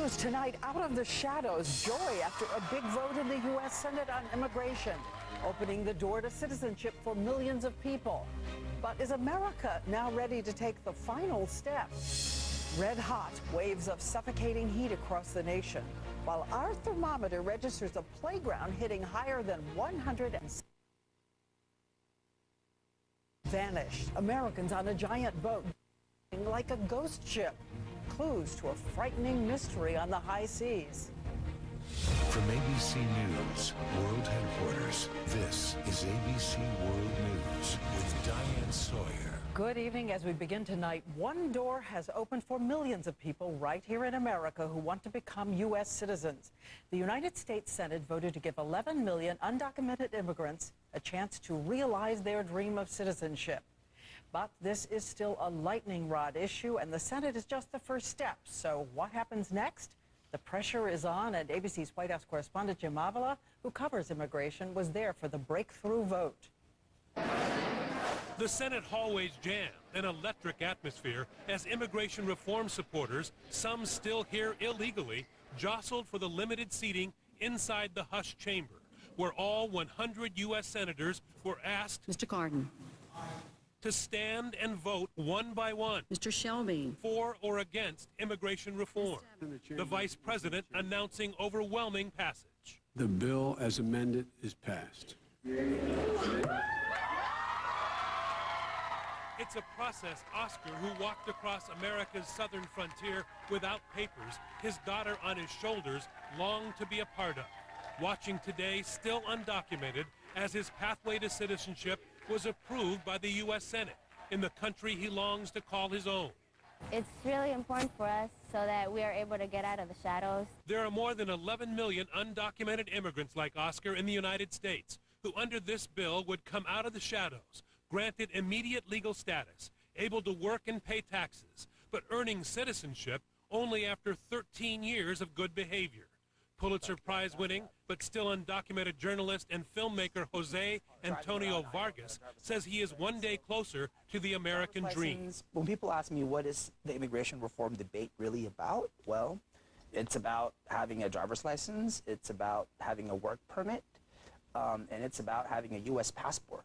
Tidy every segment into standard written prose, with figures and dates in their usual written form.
news tonight, out of the shadows, joy after a big vote in the U.S. Senate on immigration, opening the door to citizenship for millions of people. But is America now ready to take the final step? Red hot waves of suffocating heat across the nation, while our thermometer registers a playground hitting higher than 100 and vanished. Americans on a giant boat like a ghost ship. Clues to a frightening mystery on the high seas. From ABC News, World Headquarters, this is ABC World News with Diane Sawyer. Good evening. As we begin tonight, one door has opened for millions of people right here in America who want to become U.S. citizens. The United States Senate voted to give 11 million undocumented immigrants a chance to realize their dream of citizenship. But this is still a lightning rod issue, and the Senate is just the first step. So what happens next? The pressure is on, and ABC's White House correspondent Jim Avila, who covers immigration, was there for the breakthrough vote. The Senate hallways jammed, an electric atmosphere as immigration reform supporters, some still here illegally, jostled for the limited seating inside the hushed chamber, where all 100 U.S. senators were asked Mr. Cardin. To stand and vote one by one. Mr. Shelby. For or against immigration reform. The vice president announcing overwhelming passage. The bill as amended is passed. It's a process Oscar, who walked across America's southern frontier without papers, his daughter on his shoulders, longed to be a part of. Watching today, still undocumented, as his pathway to citizenship was approved by the U.S. Senate in the country he longs to call his own. It's really important for us so that we are able to get out of the shadows. There are more than 11 million undocumented immigrants like Oscar in the United States who under this bill would come out of the shadows, granted immediate legal status, able to work and pay taxes, but earning citizenship only after 13 years of good behavior. Pulitzer Prize-winning, but still undocumented journalist and filmmaker Jose Antonio Vargas says he is one day closer to the American dream. When people ask me what is the immigration reform debate really about, well, it's about having a driver's license, it's about having a work permit, and it's about having a U.S. passport.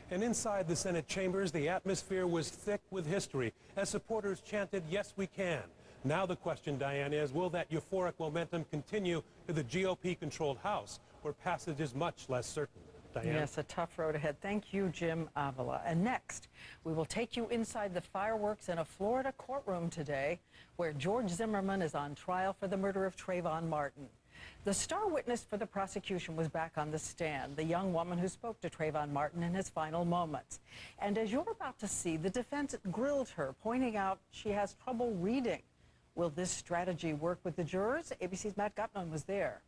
And inside the Senate chambers, the atmosphere was thick with history as supporters chanted, "Yes, we can." Now the question, Diane, is will that euphoric momentum continue to the GOP-controlled House, where passage is much less certain? Diane? Yes, a tough road ahead. Thank you, Jim Avila. And next, we will take you inside the fireworks in a Florida courtroom today, where George Zimmerman is on trial for the murder of Trayvon Martin. The star witness for the prosecution was back on the stand, the young woman who spoke to Trayvon Martin in his final moments. And as you're about to see, the defense grilled her, pointing out she has trouble reading. Will this strategy work with the jurors? ABC's Matt Gutman was there.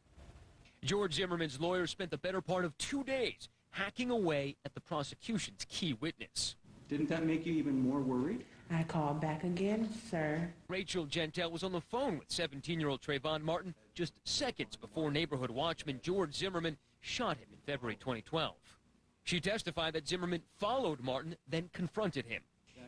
George Zimmerman's lawyer spent the better part of 2 days hacking away at the prosecution's key witness. Didn't that make you even more worried? I called back again, sir. Rachel Gentile was on the phone with 17-year-old Trayvon Martin just seconds before neighborhood watchman George Zimmerman shot him in February 2012. She testified that Zimmerman followed Martin, then confronted him.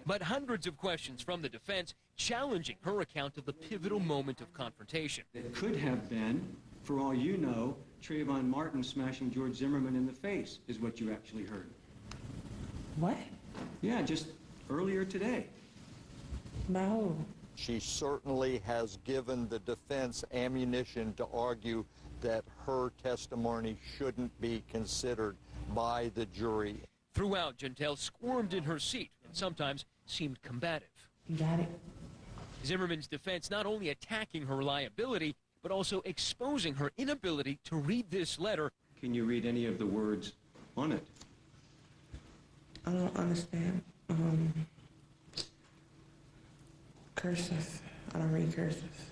But hundreds of questions from the defense challenging her account of the pivotal moment of confrontation. It could have been, for all you know, Trayvon Martin smashing George Zimmerman in the face is what you actually heard. What? Yeah, just earlier today. No. She certainly has given the defense ammunition to argue that her testimony shouldn't be considered by the jury. Throughout, Gentile squirmed in her seat and sometimes seemed combative. You got it. Zimmerman's defense not only attacking her reliability, but also exposing her inability to read this letter. Can you read any of the words on it? I don't understand. Cursive. I don't read cursive.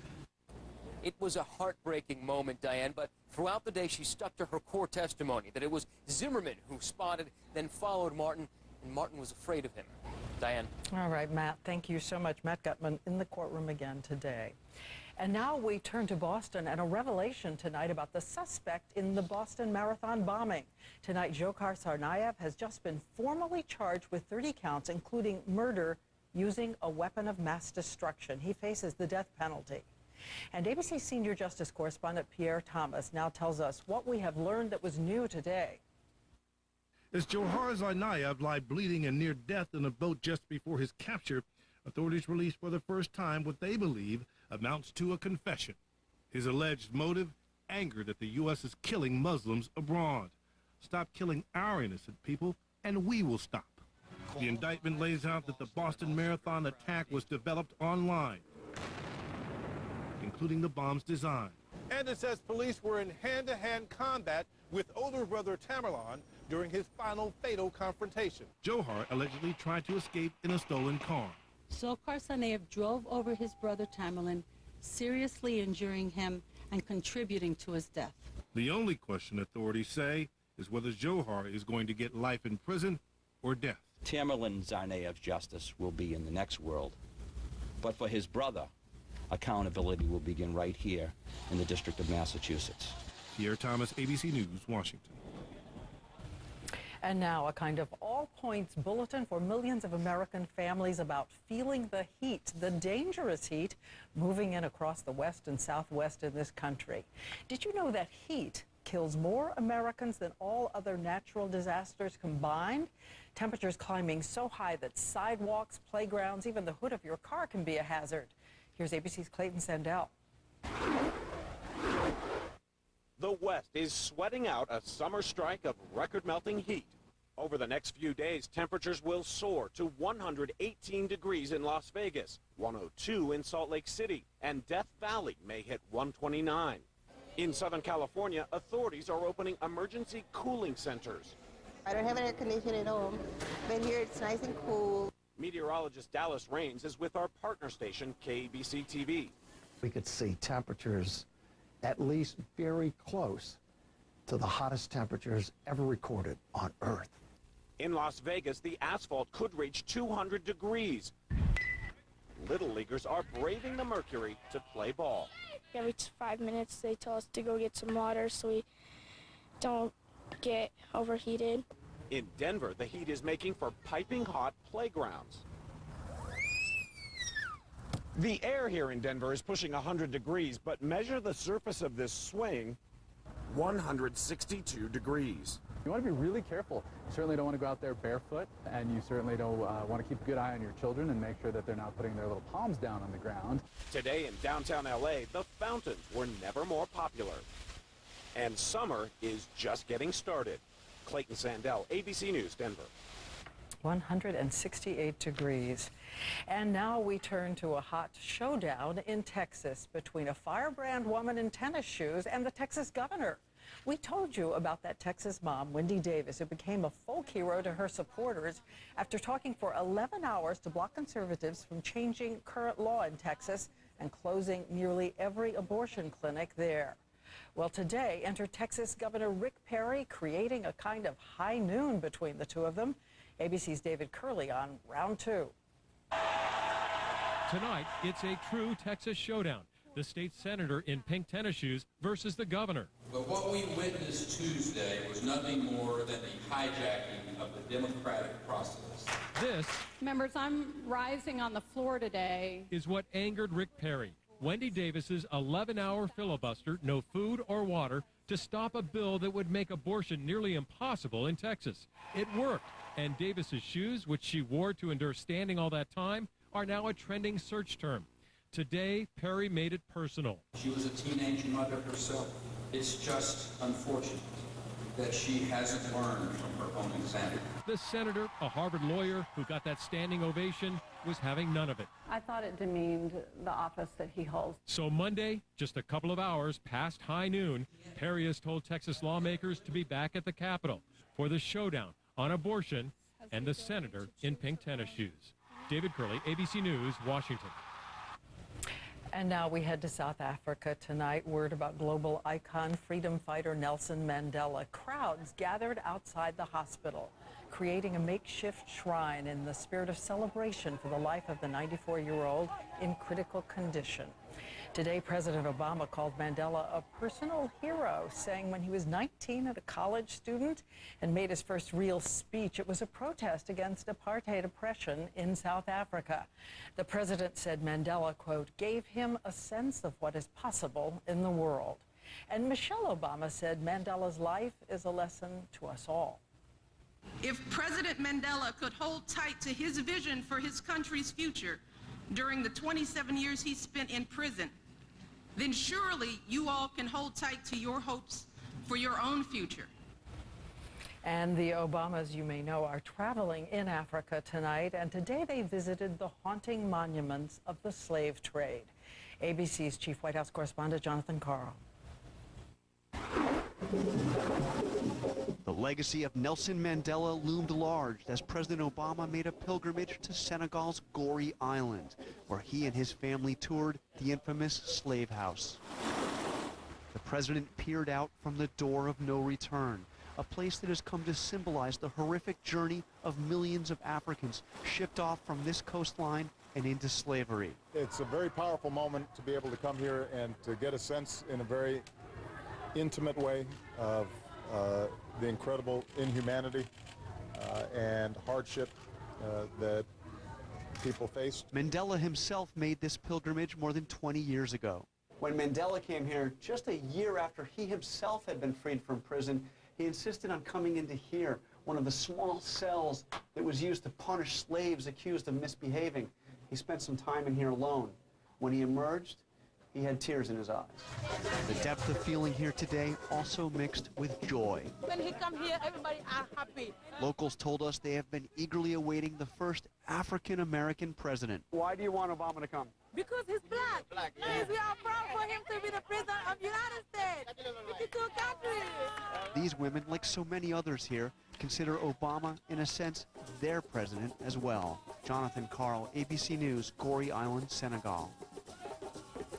It was a heartbreaking moment, Diane, but throughout the day she stuck to her core testimony that it was Zimmerman who spotted, then followed Martin, and Martin was afraid of him. Diane. All right, Matt, thank you so much. Matt Gutman in the courtroom again today. And now we turn to Boston and a revelation tonight about the suspect in the Boston Marathon bombing. Tonight, Dzhokhar Tsarnaev has just been formally charged with 30 counts, including murder using a weapon of mass destruction. He faces the death penalty. And ABC senior justice correspondent Pierre Thomas now tells us what we have learned that was new today. As Johar Zainaev lay bleeding and near death in a boat just before his capture, authorities released for the first time what they believe amounts to a confession. His alleged motive, anger that the U.S. is killing Muslims abroad. Stop killing our innocent people, and we will stop. The indictment lays out that the Boston Marathon attack was developed online, including the bomb's design. And it says police were in hand-to-hand combat with older brother Tamerlan during his final fatal confrontation. Johar allegedly tried to escape in a stolen car. Dzhokhar Tsarnaev drove over his brother Tamerlan, seriously injuring him and contributing to his death. The only question authorities say is whether Johar is going to get life in prison or death. Tamerlan Tsarnaev's justice will be in the next world, but for his brother, accountability will begin right here in the District of Massachusetts. Pierre Thomas, ABC News, Washington. And now a kind of all-points bulletin for millions of American families about feeling the heat, the dangerous heat, moving in across the west and southwest in this country. Did you know that heat kills more Americans than all other natural disasters combined? Temperatures climbing so high that sidewalks, playgrounds, even the hood of your car can be a hazard. Here's ABC's Clayton Sandell. The West is sweating out a summer strike of record-melting heat. Over the next few days, temperatures will soar to 118 degrees in Las Vegas, 102 in Salt Lake City, and Death Valley may hit 129. In Southern California, authorities are opening emergency cooling centers. I don't have an air conditioner at home, but here it's nice and cool. Meteorologist Dallas Raines is with our partner station, KBC-TV. We could see temperatures at least very close to the hottest temperatures ever recorded on Earth. In Las Vegas, the asphalt could reach 200 degrees. Little leaguers are braving the mercury to play ball. Every 5 minutes, they tell us to go get some water so we don't get overheated. In Denver, the heat is making for piping hot playgrounds. The air here in Denver is pushing 100 degrees, but measure the surface of this swing, 162 degrees. You want to be really careful. You certainly don't want to go out there barefoot, and you certainly don't want to keep a good eye on your children and make sure that they're not putting their little palms down on the ground. Today in downtown LA, the fountains were never more popular. And summer is just getting started. Clayton Sandell, ABC News, Denver. 168 degrees. And now we turn to a hot showdown in Texas between a firebrand woman in tennis shoes and the Texas governor. We told you about that Texas mom, Wendy Davis, who became a folk hero to her supporters after talking for 11 hours to block conservatives from changing current law in Texas and closing nearly every abortion clinic there. Well, today, enter Texas Governor Rick Perry, creating a kind of high noon between the two of them. ABC's David Curley on round two. Tonight, it's a true Texas showdown. The state senator in pink tennis shoes versus the governor. But what we witnessed Tuesday was nothing more than the hijacking of the democratic process. This, members, I'm rising on the floor today, is what angered Rick Perry. Wendy Davis's 11-hour filibuster, no food or water, to stop a bill that would make abortion nearly impossible in Texas. It worked, and Davis's shoes, which she wore to endure standing all that time, are now a trending search term. Today, Perry made it personal. She was a teenage mother herself. It's just unfortunate that she hasn't learned from her own example. The senator, a Harvard lawyer who got that standing ovation, was having none of it. I thought it demeaned the office that he holds. So Monday, just a couple of hours past high noon, Perry has told Texas lawmakers to be back at the Capitol for the showdown on abortion and the senator in pink tennis shoes. David Curley, ABC News, Washington. And now we head to South Africa tonight. Word about global icon, freedom fighter Nelson Mandela. Crowds gathered outside the hospital. creating a makeshift shrine in the spirit of celebration for the life of the 94-year-old in critical condition. Today, President Obama called Mandela a personal hero, saying when he was 19 and a college student and made his first real speech, it was a protest against apartheid oppression in South Africa. The president said Mandela, quote, gave him a sense of what is possible in the world. And Michelle Obama said Mandela's life is a lesson to us all. If President Mandela could hold tight to his vision for his country's future during the 27 years he spent in prison, then surely you all can hold tight to your hopes for your own future. And the Obamas, you may know, are traveling in Africa tonight, and today they visited the haunting monuments of the slave trade. ABC's Chief White House correspondent Jonathan Karl. The legacy of Nelson Mandela loomed large as President Obama made a pilgrimage to Senegal's Gory Island, where he and his family toured the infamous slave house. The president peered out from the door of no return, a place that has come to symbolize the horrific journey of millions of Africans shipped off from this coastline and into slavery. It's a very powerful moment to be able to come here and to get a sense in a very intimate way of the incredible inhumanity and hardship that people faced. Mandela himself made this pilgrimage more than 20 years ago. When Mandela came here, just a year after he himself had been freed from prison, he insisted on coming into here, one of the small cells that was used to punish slaves accused of misbehaving. He spent some time in here alone. When he emerged, he had tears in his eyes. The depth of feeling here today also mixed with joy. When he come here, everybody are happy. Locals told us they have been eagerly awaiting the first African-American president. Why do you want Obama to come? Because he's black. Yes, we are proud for him to be the president of the United States. 52 countries. These women, like so many others here, consider Obama, in a sense, their president as well. Jonathan Karl, ABC News, Gory Island, Senegal.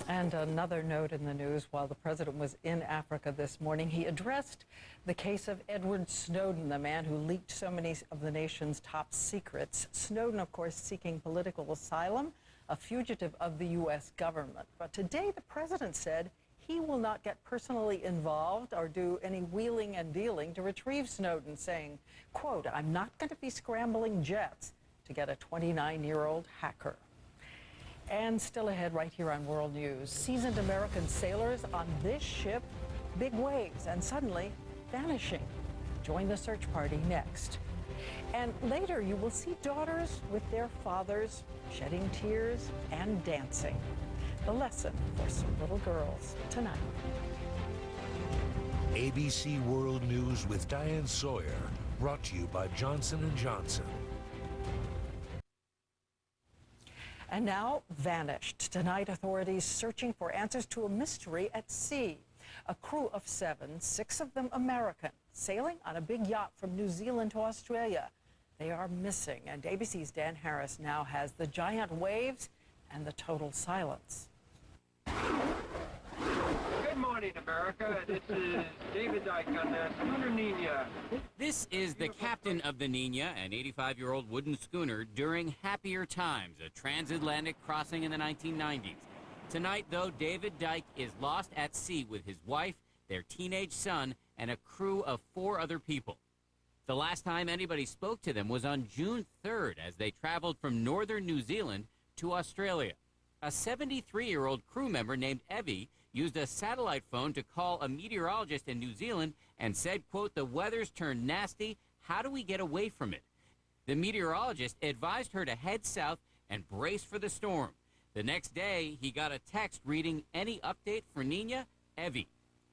And another note in the news, while the president was in Africa this morning, he addressed the case of Edward Snowden, the man who leaked so many of the nation's top secrets. Snowden, of course, seeking political asylum, a fugitive of the U.S. government. But today the president said he will not get personally involved or do any wheeling and dealing to retrieve Snowden, saying, quote, I'm not going to be scrambling jets to get a 29-year-old hacker. And still ahead right here on World News, seasoned American sailors on this ship, big waves, and suddenly vanishing. Join the search party next. And later you will see daughters with their fathers shedding tears and dancing. The lesson for some little girls tonight. ABC World News with Diane Sawyer, brought to you by Johnson & Johnson. And now vanished. Tonight, authorities searching for answers to a mystery at sea. A crew of 7, 6 of them American, sailing on a big yacht from New Zealand to Australia. They are missing, and ABC's Dan Harris now has the giant waves and the total silence. Good morning, America. This is David Dyke on the schooner Nina. This is the captain of the Nina, an 85-year-old wooden schooner during happier times, a transatlantic crossing in the 1990s. Tonight, though, David Dyke is lost at sea with his wife, their teenage son, and a crew of 4 other people. The last time anybody spoke to them was on June 3rd as they traveled from northern New Zealand to Australia. A 73-year-old crew member named Evie used a satellite phone to call a meteorologist in New Zealand and said, quote, the weather's turned nasty. How do we get away from it? The meteorologist advised her to head south and brace for the storm. The next day, he got a text reading, any update for Nina? Evie.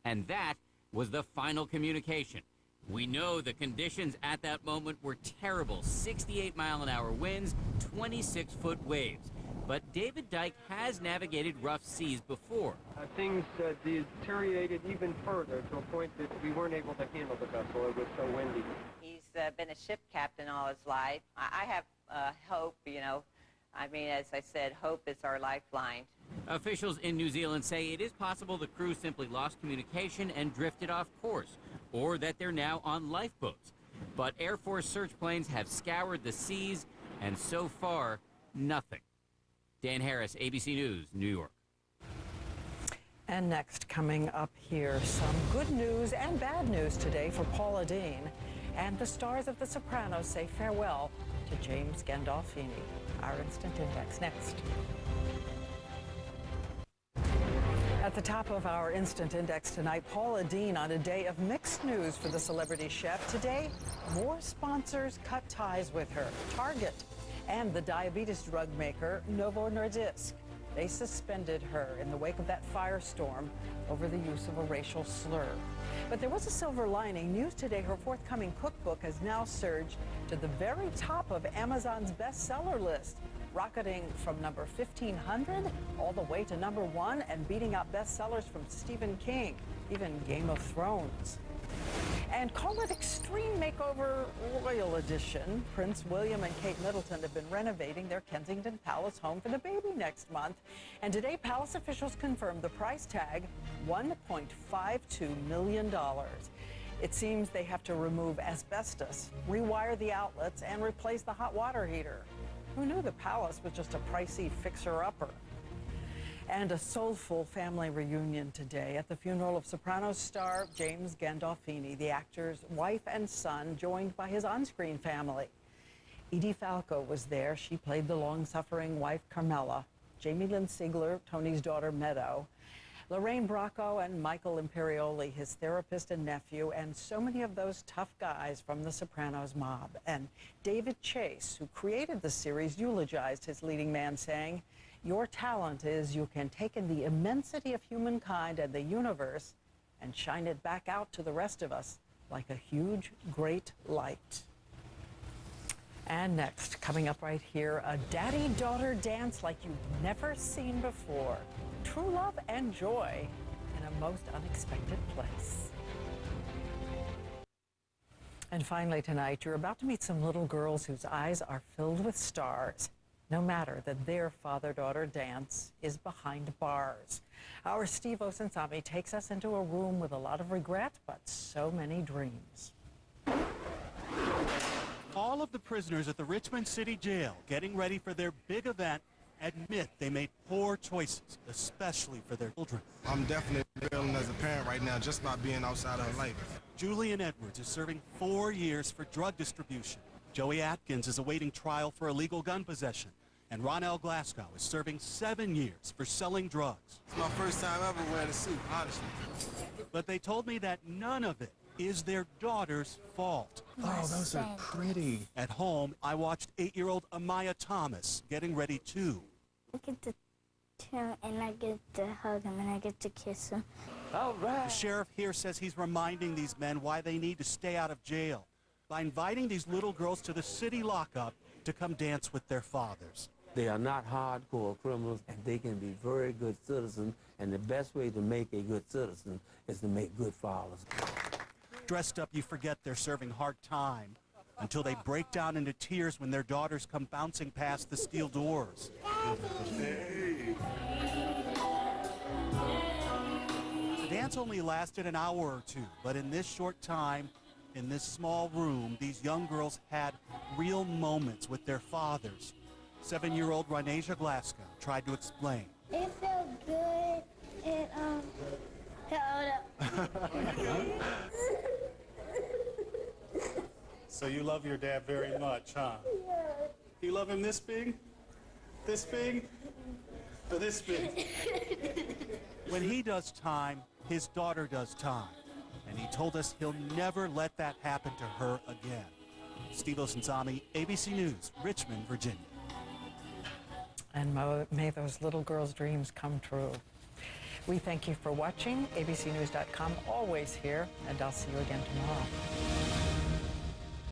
And that was the final communication. We know the conditions at that moment were terrible. 68-mile-an-hour winds, 26-foot waves. But David Dyke has navigated rough seas before. Things deteriorated even further to a point that we weren't able to handle the vessel. It was so windy. He's been a ship captain all his life. I have hope, you know. I mean, as I said, hope is our lifeline. Officials in New Zealand say it is possible the crew simply lost communication and drifted off course, or that they're now on lifeboats. But Air Force search planes have scoured the seas, and so far, nothing. Dan Harris, ABC News, New York. And next, coming up here, some good news and bad news today for Paula Deen. And the stars of The Sopranos say farewell to James Gandolfini. Our Instant Index next. At the top of our Instant Index tonight, Paula Deen on a day of mixed news for the celebrity chef. Today, more sponsors cut ties with her. Target and the diabetes drug maker Novo Nordisk. They suspended her in the wake of that firestorm over the use of a racial slur. But there was a silver lining. News today, her forthcoming cookbook has now surged to the very top of Amazon's bestseller list, rocketing from number 1,500 all the way to number 1 and beating out bestsellers from Stephen King, even Game of Thrones. And call it Extreme Makeover Royal Edition. Prince William and Kate Middleton have been renovating their Kensington Palace home for the baby next month. And today, palace officials confirmed the price tag, $1.52 million. It seems they have to remove asbestos, rewire the outlets, and replace the hot water heater. Who knew the palace was just a pricey fixer-upper? And a soulful family reunion today at the funeral of Sopranos star James Gandolfini, the actor's wife and son, joined by his on-screen family. Edie Falco was there. She played the long-suffering wife, Carmela. Jamie Lynn Sigler, Tony's daughter, Meadow. Lorraine Bracco and Michael Imperioli, his therapist and nephew, and so many of those tough guys from the Sopranos mob. And David Chase, who created the series, eulogized his leading man, saying, "Your talent is you can take in the immensity of humankind and the universe and shine it back out to the rest of us like a huge, great light." And next, coming up right here, a daddy-daughter dance like you've never seen before. True love and joy in a most unexpected place. And finally tonight, you're about to meet some little girls whose eyes are filled with stars, no matter that their father-daughter dance is behind bars. Our Steve Osunsami takes us into a room with a lot of regret, but so many dreams. All of the prisoners at the Richmond City Jail getting ready for their big event admit they made poor choices, especially for their children. I'm definitely feeling as a parent right now just by being outside of life. Julian Edwards is serving 4 years for drug distribution. Joey Atkins is awaiting trial for illegal gun possession. And Ronell Glasgow is serving 7 years for selling drugs. It's my first time ever wearing a suit, honestly. But they told me that none of it is their daughter's fault. Oh, those are pretty. At home, I watched 8-year-old Amaya Thomas getting ready too. I get to chill and I get to hug him and I get to kiss him. All right. The sheriff here says he's reminding these men why they need to stay out of jail by inviting these little girls to the city lockup to come dance with their fathers. They are not hardcore criminals, and they can be very good citizens, and the best way to make a good citizen is to make good fathers. Dressed up, you forget they're serving hard time until they break down into tears when their daughters come bouncing past the steel doors. The dance only lasted an hour or two, but in this short time, in this small room, these young girls had real moments with their fathers. 7-year-old Ronasia Glasgow tried to explain. It felt good. It So you love your dad very much, huh? Yeah. You love him this big? This big? Or this big? When he does time, his daughter does time. And he told us he'll never let that happen to her again. Steve Osunsami, ABC News, Richmond, Virginia. And may those little girls' dreams come true. We thank you for watching. ABCnews.com, always here, and I'll see you again tomorrow.